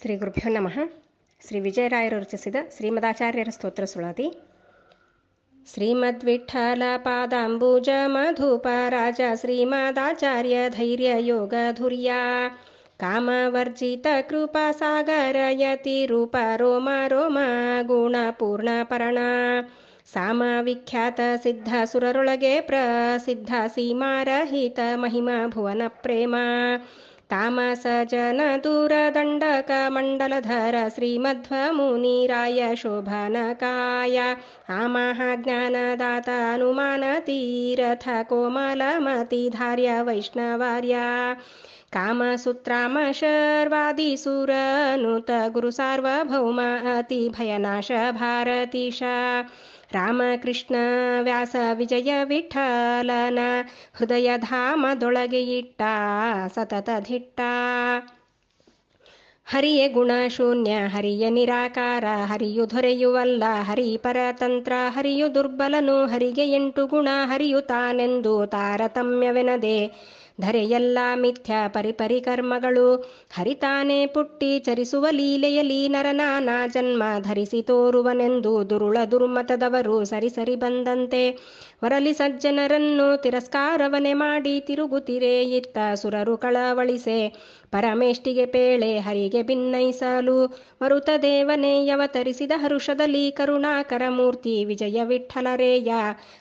ಶ್ರೀ ಗುರುಭ್ಯೋ ನಮಃ. ಶ್ರೀ ವಿಜಯರಾಯರು ರಚಿಸಿದ ಶ್ರೀಮದಾಚಾರ್ಯರ ಸ್ತೋತ್ರ ಸುಳಾದಿ. ಶ್ರೀಮದ್ವಿಠಲ ಪಾದಾಂಬುಜ ಮಧುಪ ರಾಜ ಶ್ರೀಮದಾಚಾರ್ಯ ಧೈರ್ಯ ಯೋಗ ಧುರ್ಯ ಕಾಮವರ್ಜಿತ ಕೃಪಾ ಸಾಗರ ಯತಿ ರೂಪ ರೋಮ ರೋಮ ಗುಣ ಪೂರ್ಣ ಪರಣ ಸಾಮ ವಿಖ್ಯಾತ ಸಿದ್ಧ ಸುರರೊಳಗೆ ಪ್ರಸಿದ್ಧ ಸೀಮಾರಹಿತ ಮಹಿಮಾ ಭುವನ ಪ್ರೇಮ ತಾಮಸ ಜನ ದೂರ ದಂಡಕ ಮಂಡಲಧರ ಶ್ರೀಮಧ್ವ ಮುನಿರಾಯ ಶೋಭನಕಾಯ ಆಮಹ ಜ್ಞಾನದಾತ ಹನುಮಾನ ತೀರಥ ಕೋಮಲಮತಿ ಧಾರ್ಯ ವೈಷ್ಣವಾರ್ಯ ಕಾಮಸೂತ್ರಾಮ ಶರ್ವಾದಿ ಸುರನುತ ಗುರು ಸಾರ್ವಭೌಮ ಅತಿ ಭಯನಾಶ ಭಾರತೀಶ ರಾಮಕೃಷ್ಣ ವ್ಯಾಸ ವಿಜಯ ವಿಠಲನ ಹೃದಯ ಧಾಮದೊಳಗೆ ಇಟ್ಟ ಸತತ ಧಿಟ್ಟ. ಹರಿಯೇ ಗುಣ ಶೂನ್ಯ ಹರಿಯ ನಿರಾಕಾರ ಹರಿಯು ದೊರೆಯುವಲ್ಲ ಹರಿ ಪರತಂತ್ರ ಹರಿಯು ದುರ್ಬಲನು ಹರಿಗೆ 8 ಗುಣ ಹರಿಯು ತಾನೆಂದು ತಾರತಮ್ಯವೆನದೆ ಧರೆಯೆಲ್ಲ ಮಿಥ್ಯ ಪರಿಪರಿ ಕರ್ಮಗಳು ಹರಿತಾನೆ ಪುಟ್ಟಿ ಚರಿಸುವ ಲೀಲೆಯಲಿ ನರನಾನಾ ಜನ್ಮ ಧರಿಸಿ ತೋರುವನೆಂದು ದುರುಳ ದುರ್ಮತದವರು ಸರಿ ಬಂದಂತೆ ವರಲಿ ಸಜ್ಜನರನ್ನು ತಿರಸ್ಕಾರವನೆ ಮಾಡಿ ತಿರುಗುತ್ತಿರೆ ಇತ್ತ ಸುರರು ಕಳವಳಿಸೆ ಪರಮೇಷ್ಟಿಗೆ ಪೇಳೆ ಹರಿಗೆ ಭಿನ್ನೈಸಲು ಮರುತ ದೇವನೇ ಅವತರಿಸಿದ ಹರುಷದಲ್ಲಿ ಕರುಣಾಕರ ಮೂರ್ತಿ ವಿಜಯ ವಿಠಲರೇಯ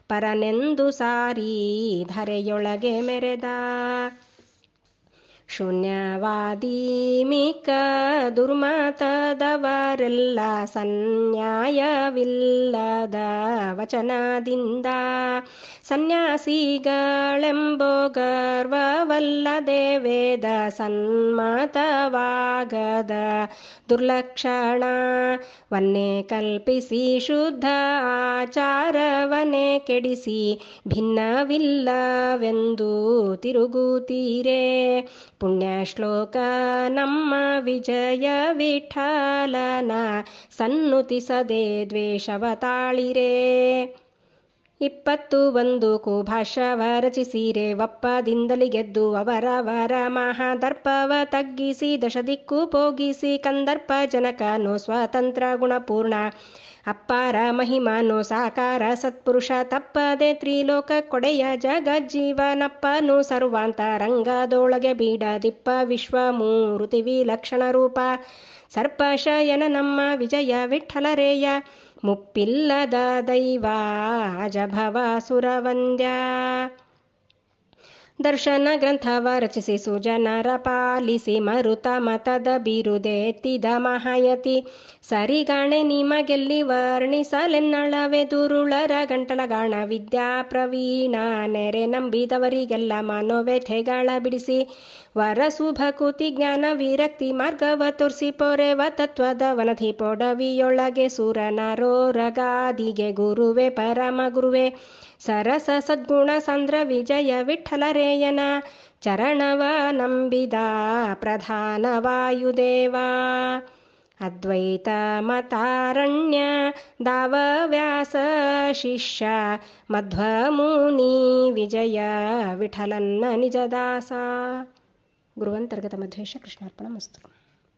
ಪರನೆಂದು ಸಾರಿ ಧರೆಯೊಳಗೆ ಮೆರೆದ. ಶೂನ್ಯವಾದಿ ಮಿಕ್ಕ ದುರ್ಮತದವರೆಲ್ಲ ಸನ್ಯಾಯವಿಲ್ಲದ ವಚನದಿಂದ ಸನ್ಯಾಸಿಗಳೆಂಬೋ ಗರ್ವವಲ್ಲದೆ ವೇದ ಸನ್ಮತವಾಗದ ದುರ್ಲಕ್ಷಣ ವನ್ನೇ ಕಲ್ಪಿಸಿ ಶುದ್ಧ ಆಚಾರವನ್ನೇ ಕೆಡಿಸಿ ಭಿನ್ನವಿಲ್ಲವೆಂದು ತಿರುಗುತ್ತೀರೆ. ಪುಣ್ಯ ಶ್ಲೋಕ ನಮ್ಮ ವಿಜಯ ವಿಠಲನ ಸನ್ನುತಿಸದೆ ದ್ವೇಷವ ತಾಳಿರೆ. 21 ಕುಭಾಷವ ರಚಿಸಿರೆ ಒಪ್ಪದಿಂದಲಿ ಗೆದ್ದು ಅವರವರ ಮಹಾದರ್ಪವ ತಗ್ಗಿಸಿ ದಶದಿಕ್ಕು ಪೋಗಿಸಿ ಕಂದರ್ಪ ಜನಕನು ಸ್ವತಂತ್ರ ಗುಣಪೂರ್ಣ ಅಪ್ಪಾರ ಮಹಿಮಾನು ಸಾಕಾರ ಸತ್ಪುರುಷ ತಪ್ಪದೆ ತ್ರಿಲೋಕ ಕೊಡೆಯ ಜಗಜ್ಜೀವನಪ್ಪನು ಸರ್ವಾಂತರಂಗದೊಳಗೆ ಬೀಡದಿಪ್ಪ ವಿಶ್ವಮೂರ್ತಿ ವಿಲಕ್ಷಣ ರೂಪ ಸರ್ಪಶಯನ ನಮ್ಮ ವಿಜಯ ವಿಠಲರೇಯ ಮುಪ್ಪಿಲ್ಲದ ದೈವ ಅಜಭವ ಸುರವಂದ್ಯ. ದರ್ಶನ ಗ್ರಂಥವ ರಚಿಸಿ ಸುಜನರ ಪಾಲಿಸಿ ಮರುತ ಮತದ ಬಿರುದೆತ್ತಿದ ಮಹಾಯತಿ ಸರಿಗಾಣೆ ನಿಮಗೆಲ್ಲಿ ವರ್ಣಿಸಲೆನ್ನಳವೆ ದುರುಳರ ಗಂಟಲಗಾಣ ವಿದ್ಯಾ ಪ್ರವೀಣ ನೆರೆ ನಂಬಿದವರಿಗೆಲ್ಲ ಮನೋವ್ಯಥೆಗಳ ಬಿಡಿಸಿ ವರಸುಭಕುತಿ ಜ್ಞಾನ ವಿರಕ್ತಿ ಮಾರ್ಗವ ತೋರಿಸಿ ಪೊರೆವ ತತ್ವದ ವನಧಿ ಪೊಡವಿಯೊಳಗೆ ಸುರನರೋರಗಾದಿಗೆ ಗುರುವೆ ಪರಮ ಗುರುವೆ ಸರಸ ಸದ್ಗುಣ ಸಂದ್ರ ವಿಜಯ ವಿಠಲರೇಯನ ಚರಣವ ನಂಬಿದ ಪ್ರಧಾನ ವಾಯುದೇವ. ಅದ್ವೈತ ಮತಾರಣ್ಯ ದಾವ ವ್ಯಾಸ ಶಿಷ್ಯ ಮಧ್ವಮುನಿ ವಿಜಯ ವಿಠಲನ್ನ ನಿಜದಾಸ. ಗುರುವಂತರ್ಗತ ಮಧ್ವೇಶ ಕೃಷ್ಣಾರ್ಪಣ ಮಸ್ತು.